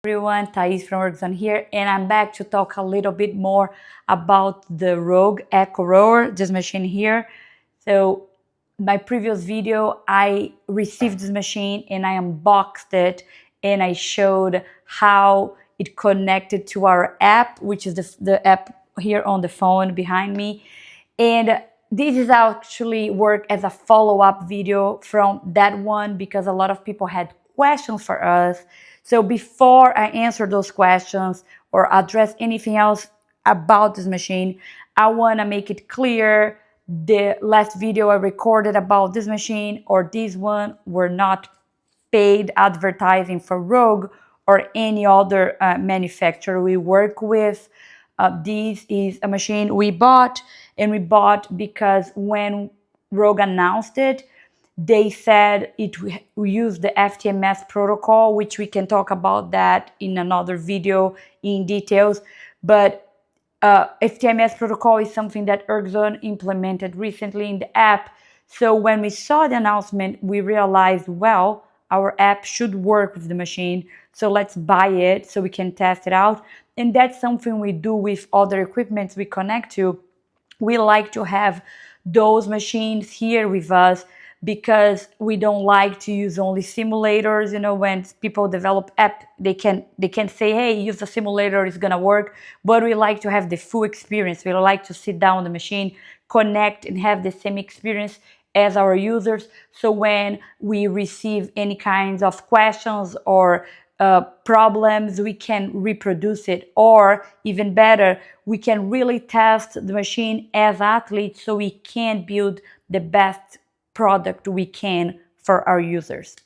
Everyone, Thais from ErgZone here, and I'm back to talk a little bit more about the rowERG Echo Rower, this machine here. So my previous video, I received this machine and I unboxed it and I showed how it connected to our app, which is the app here on the phone behind me. And this is actually work as a follow-up video from that one because a lot of people had questions for us. So before I answer those questions or address anything else about this machine, I want to make it clear the last video I recorded about this machine or this one were not paid advertising for rowERG or any other manufacturer we work with. This is a machine we bought, and we bought because when rowERG announced it, they said we use the FTMS protocol, which we can talk about that in another video in details. But FTMS protocol is something that ErgZone implemented recently in the app. So when we saw the announcement, we realized, well, our app should work with the machine. So let's buy it so we can test it out. And that's something we do with other equipments we connect to. We like to have those machines here with us because we don't like to use only simulators. You know, when people develop app, they can say, hey, use the simulator, it's gonna work. But we like to have the full experience. We like to sit down on the machine, connect, and have the same experience as our users. So when we receive any kinds of questions or problems, we can reproduce it, or even better, we can really test the machine as athletes so we can build the best product we can for our users.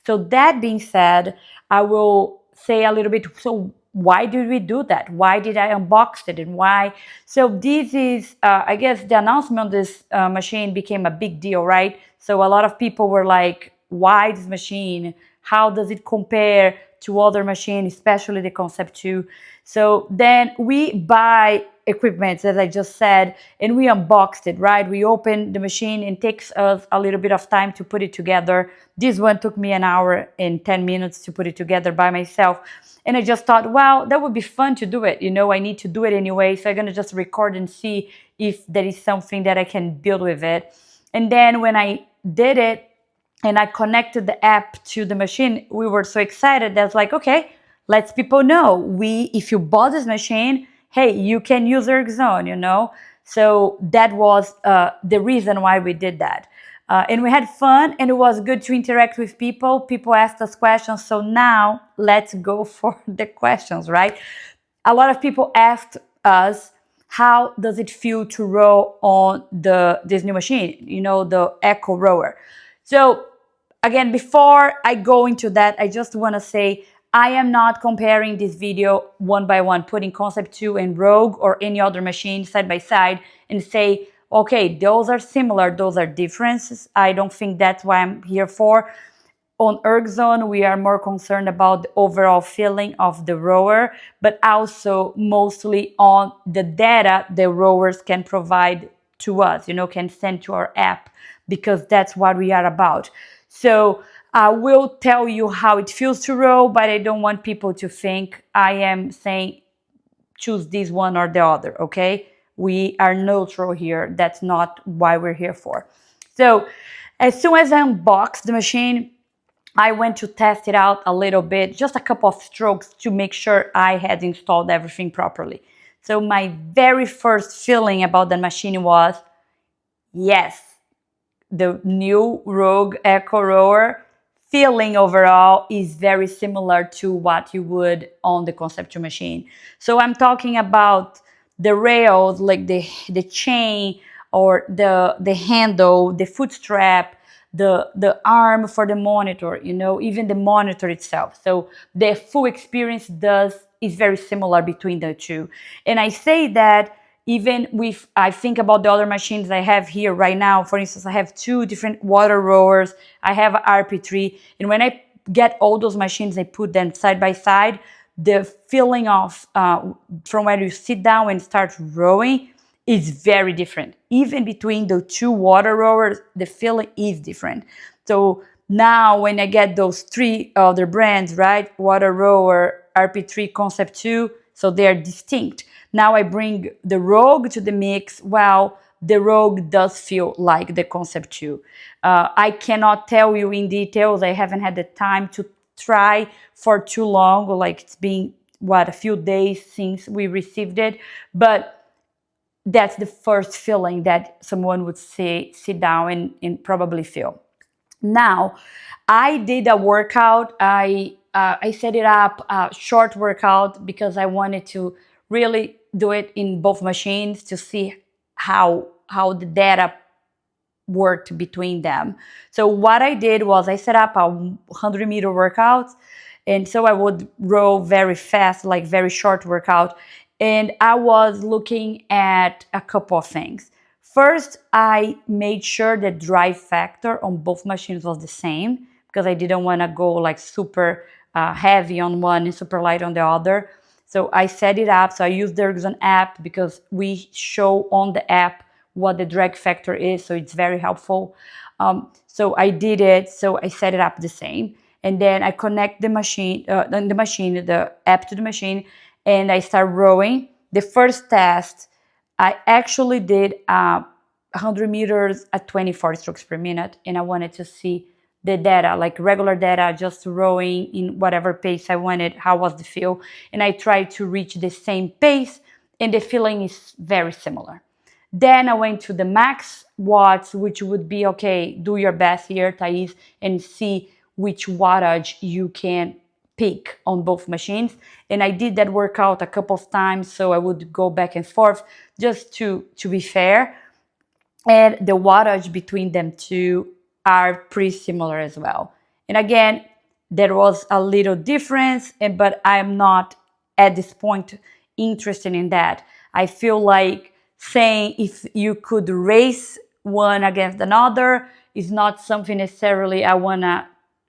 So that being said, I will say a little bit, so why did we do that? Why did I unbox it and why? So this is, I guess the announcement of this machine became a big deal, right? So a lot of people were like, why this machine? How does it compare to other machines, especially the Concept 2? So then we buy equipment, as I just said, and we unboxed it, right? We opened the machine and it takes us a little bit of time to put it together. This one took me an hour and 10 minutes to put it together by myself. And I just thought, well, that would be fun to do it. You know, I need to do it anyway. So I'm going to just record and see if there is something that I can build with it. And then when I did it, and I connected the app to the machine, we were so excited. That's like, okay, let's people know. If you bought this machine, hey, you can use ErgZone, you know? So that was the reason why we did that. And we had fun, and it was good to interact with people. People asked us questions. So now let's go for the questions, right? A lot of people asked us, how does it feel to row on this new machine, you know, the Echo Rower? So again, before I go into that, I just want to say I am not comparing this video one by one, putting Concept 2 and rowERG or any other machine side by side and say, okay, those are similar, those are differences. I don't think that's what I'm here for. On ErgZone, we are more concerned about the overall feeling of the rower, but also mostly on the data the rowers can provide to us, you know, can send to our app, because that's what we are about. So I will tell you how it feels to row, but I don't want people to think I am saying choose this one or the other, okay? We are neutral here. That's not why we're here for. So as soon as I unboxed the machine, I went to test it out a little bit, just a couple of strokes to make sure I had installed everything properly. So my very first feeling about the machine was, yes, the new rowERG Echo Rower feeling overall is very similar to what you would on the Concept 2 machine. So I'm talking about the rails, like the chain or the handle, the foot strap, the arm for the monitor, you know, even the monitor itself. So the full experience is very similar between the two. And I say that even with, I think about the other machines I have here right now. For instance, I have 2 different water rowers. I have RP3. And when I get all those machines, I put them side by side, the feeling of from when you sit down and start rowing is very different. Even between the 2 water rowers, the feeling is different. So now when I get those 3 other brands, right? Water rower, RP3 Concept 2, so they're distinct. Now I bring the rowERG to the mix. Well, the rowERG does feel like the Concept 2. I cannot tell you in details. I haven't had the time to try for too long. Like, it's been, a few days since we received it. But that's the first feeling that someone would sit down and probably feel. Now, I did a workout. I set it up, a short workout, because I wanted to really do it in both machines to see how the data worked between them. So what I did was I set up a 100-meter workout, and so I would row very fast, like very short workout. And I was looking at a couple of things. First, I made sure the drive factor on both machines was the same, because I didn't want to go like super heavy on one and super light on the other. So I set it up. So I used the ErgZone app, because we show on the app what the drag factor is, so it's very helpful. So I did it. So I set it up the same, and then I connect the app to the machine, and I start rowing. The first test, I actually did 100 meters at 24 strokes per minute, and I wanted to see the data, like regular data, just rowing in whatever pace I wanted. How was the feel? And I tried to reach the same pace, and the feeling is very similar. Then I went to the max watts, which would be, okay, do your best here, Thais, and see which wattage you can pick on both machines. And I did that workout a couple of times, so I would go back and forth just to be fair. And the wattage between them two are pretty similar as well. And again, there was a little difference, but I'm not at this point interested in that. I feel like saying if you could race one against another is not something necessarily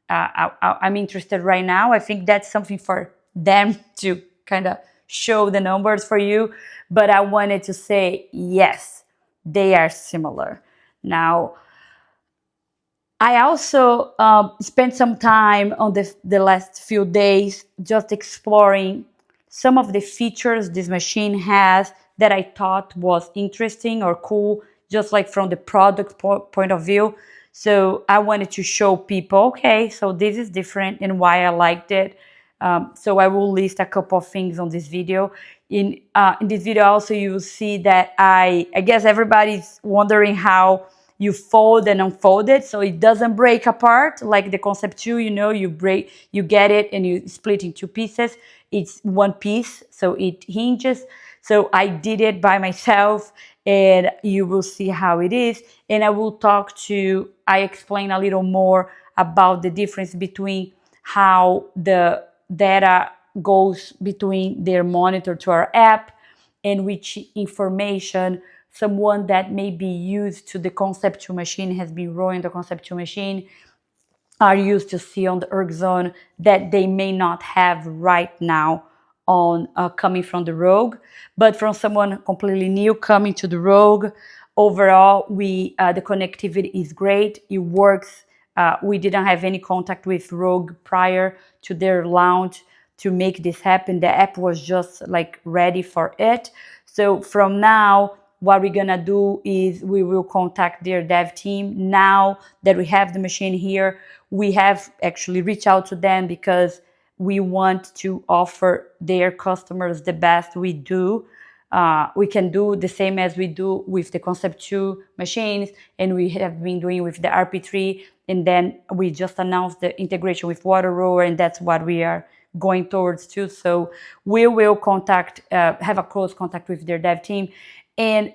I'm interested right now. I think that's something for them to kind of show the numbers for you. But I wanted to say, yes, they are similar. Now, I also spent some time on the last few days just exploring some of the features this machine has that I thought was interesting or cool, just like from the product point of view. So I wanted to show people, okay, so this is different and why I liked it. So I will list a couple of things on this video. In this video also, you will see that I guess everybody's wondering how you fold and unfold it so it doesn't break apart like the Concept 2. You get it and you split in two pieces. It's one piece, so it hinges. So I did it by myself, and you will see how it is. And I explain a little more about the difference between how the data goes between their monitor to our app, and which information someone that may be used to the Concept 2 machine, has been rowing the Concept 2 machine, are used to see on the ErgZone that they may not have right now on coming from the rowERG. But from someone completely new coming to the rowERG, overall, the connectivity is great. It works. We didn't have any contact with rowERG prior to their launch to make this happen. The app was just like ready for it. So from now, what we're gonna do is we will contact their dev team. Now that we have the machine here, we have actually reached out to them because we want to offer their customers the best we do. We can do the same as we do with the Concept 2 machines, and we have been doing with the RP3, and then we just announced the integration with rowERG, and that's what we are going towards too. So we will have a close contact with their dev team, and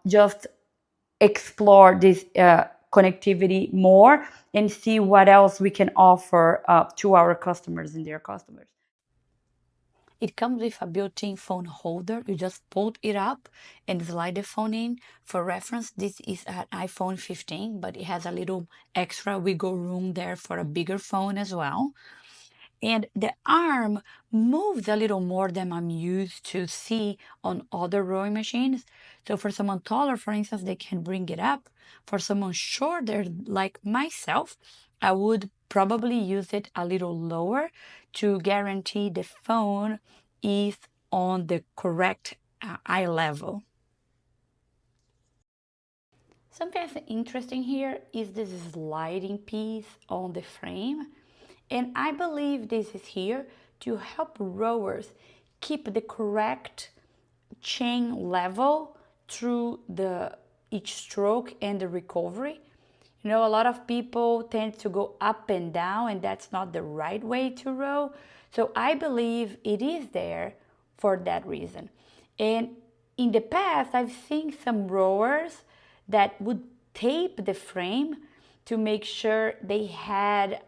just explore this connectivity more and see what else we can offer to our customers and their customers. It comes with a built-in phone holder. You just pull it up and slide the phone in. For reference, this is an iPhone 15, but it has a little extra wiggle room there for a bigger phone as well. And the arm moves a little more than I'm used to see on other rowing machines. So for someone taller, for instance, they can bring it up. For someone shorter, like myself, I would probably use it a little lower to guarantee the phone is on the correct eye level. Something that's interesting here is this sliding piece on the frame. And I believe this is here to help rowers keep the correct chain level through each stroke and the recovery. You know, a lot of people tend to go up and down, and that's not the right way to row. So I believe it is there for that reason. And in the past, I've seen some rowers that would tape the frame to make sure they had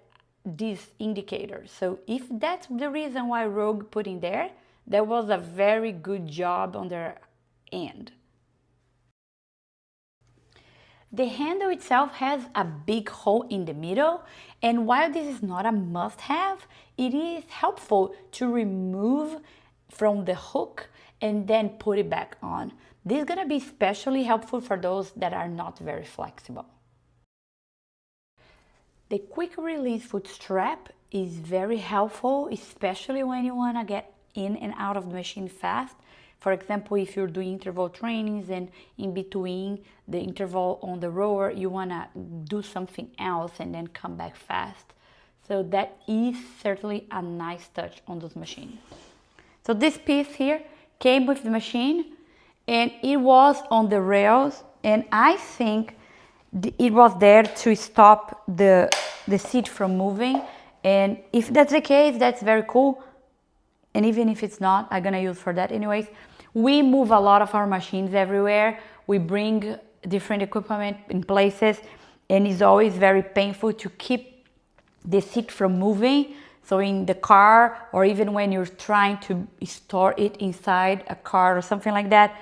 these indicators. So if that's the reason why rowERG put in there, that was a very good job on their end. The handle itself has a big hole in the middle, and while this is not a must-have, it is helpful to remove from the hook and then put it back on. This is gonna be especially helpful for those that are not very flexible. The quick release foot strap is very helpful, especially when you wanna get in and out of the machine fast. For example, if you're doing interval trainings and in between the interval on the rower, you wanna do something else and then come back fast. So that is certainly a nice touch on those machines. So this piece here came with the machine and it was on the rails, and I think it was there to stop the seat from moving. And if that's the case, that's very cool. And even if it's not, I'm gonna use for that anyways. We move a lot of our machines everywhere. We bring different equipment in places, and it's always very painful to keep the seat from moving. So in the car, or even when you're trying to store it inside a car or something like that,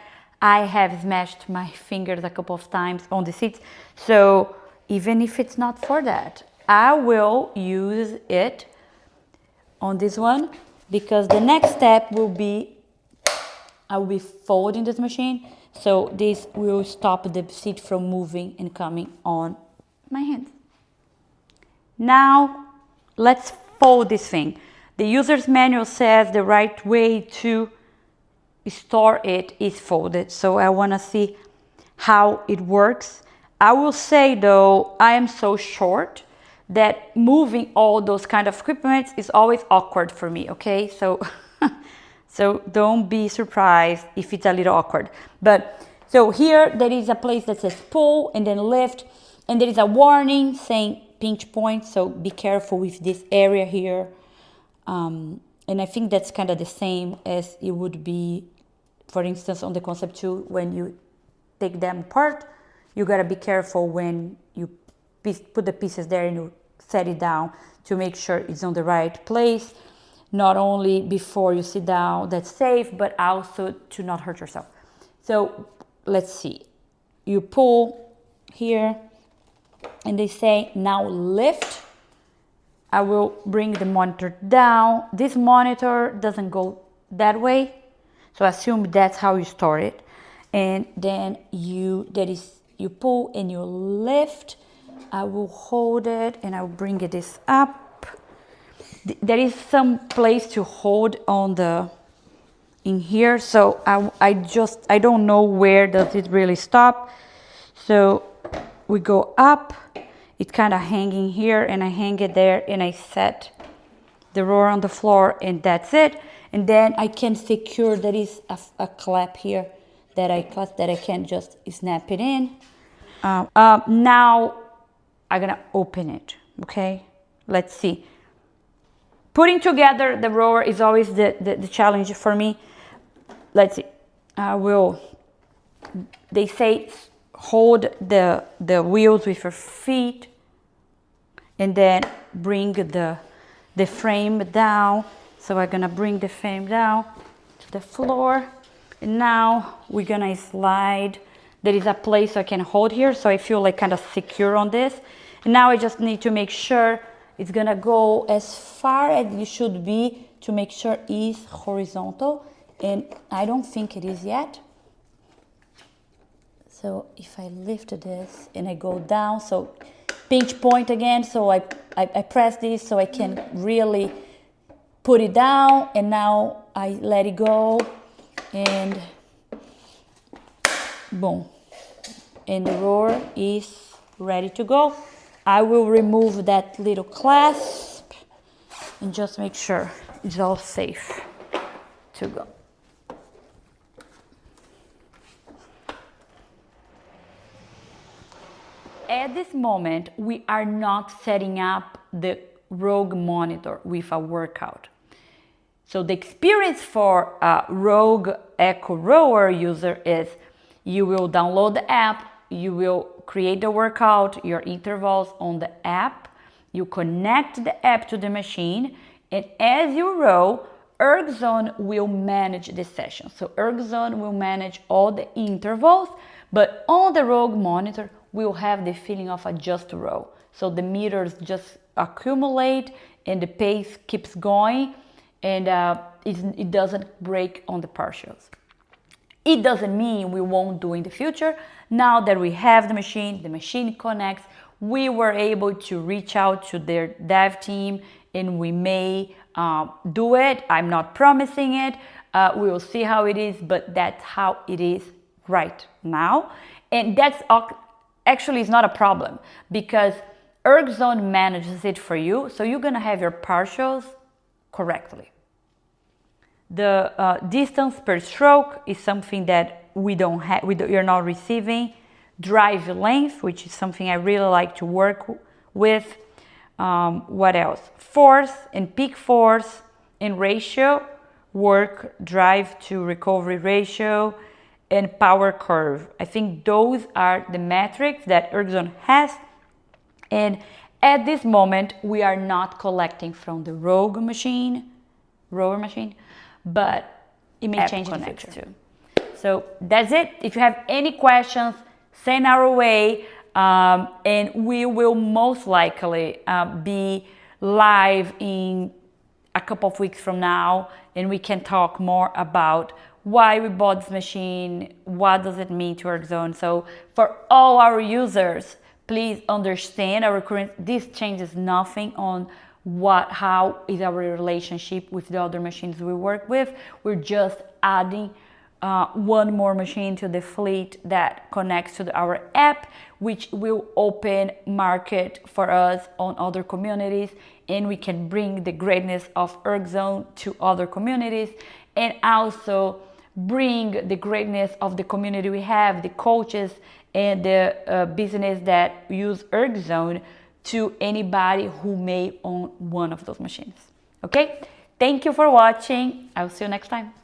I have smashed my fingers a couple of times on the seats. So even if it's not for that, I will use it on this one, because the next step will be I will be folding this machine, so this will stop the seat from moving and coming on my hands. Now let's fold this thing. The user's manual says the right way to store it is folded, so I want to see how it works. I will say though, I am so short that moving all those kind of equipment is always awkward for me, okay? So so don't be surprised if it's a little awkward. But so here there is a place that says pull and then lift, and there is a warning saying pinch point, so be careful with this area here. And I think that's kind of the same as it would be, for instance, on the Concept 2, when you take them apart, you gotta be careful when you put the pieces there and you set it down to make sure it's on the right place. Not only before you sit down, that's safe, but also to not hurt yourself. So let's see. You pull here and they say now lift. I will bring the monitor down. This monitor doesn't go that way, so assume that's how you store it. And then you pull and you lift. I will hold it and I will bring this up. There is some place to hold on in here, so I don't know where does it really stop. So we go up, it's kind of hanging here, and I hang it there, and I set the rower on the floor, and that's it. And then I can secure, there is a clap here that I can just snap it in. Now I'm gonna open it, okay? Let's see. Putting together the rower is always the challenge for me. Let's see. They say hold the wheels with your feet and then bring the frame down. So we're gonna bring the frame down to the floor. And now we're gonna slide. There is a place I can hold here, so I feel like kind of secure on this. And now I just need to make sure it's gonna go as far as it should be to make sure it's horizontal, and I don't think it is yet. So if I lift this and I go down, so pinch point again, so I press this so I can really put it down, and now I let it go, and boom, and the rower is ready to go. I will remove that little clasp and just make sure it's all safe to go. At this moment, we are not setting up the rowERG monitor with a workout. So the experience for a rowERG Echo Rower user is you will download the app, you will create the workout, your intervals on the app, you connect the app to the machine, and as you row, ErgZone will manage the session. So ErgZone will manage all the intervals, but on the rowERG monitor, we'll have the feeling of a just row. So the meters just accumulate and the pace keeps going, and it doesn't break on the partials. It doesn't mean we won't do in the future. Now that we have the machine connects, we were able to reach out to their dev team, and we may do it. I'm not promising it. We will see how it is, but that's how it is right now. And that's actually is not a problem, because ErgZone manages it for you, so you're gonna have your partials correctly. The distance per stroke is something that you're not receiving. Drive length, which is something I really like to work with. What else? Force and peak force and ratio, work drive to recovery ratio, and power curve. I think those are the metrics that ErgZone has, and at this moment we are not collecting from the rower machine, but it may change in the future too. So that's it. If you have any questions, send our way, and we will most likely be live in a couple of weeks from now, and we can talk more about why we bought this machine, what does it mean to ErgZone. So for all our users, please understand this changes nothing on how is our relationship with the other machines we work with. We're just adding one more machine to the fleet that connects to our app, which will open market for us on other communities, and we can bring the greatness of ErgZone to other communities, and also bring the greatness of the community we have, the coaches and the business that use ErgZone, to anybody who may own one of those machines. Okay? Thank you for watching. I'll see you next time.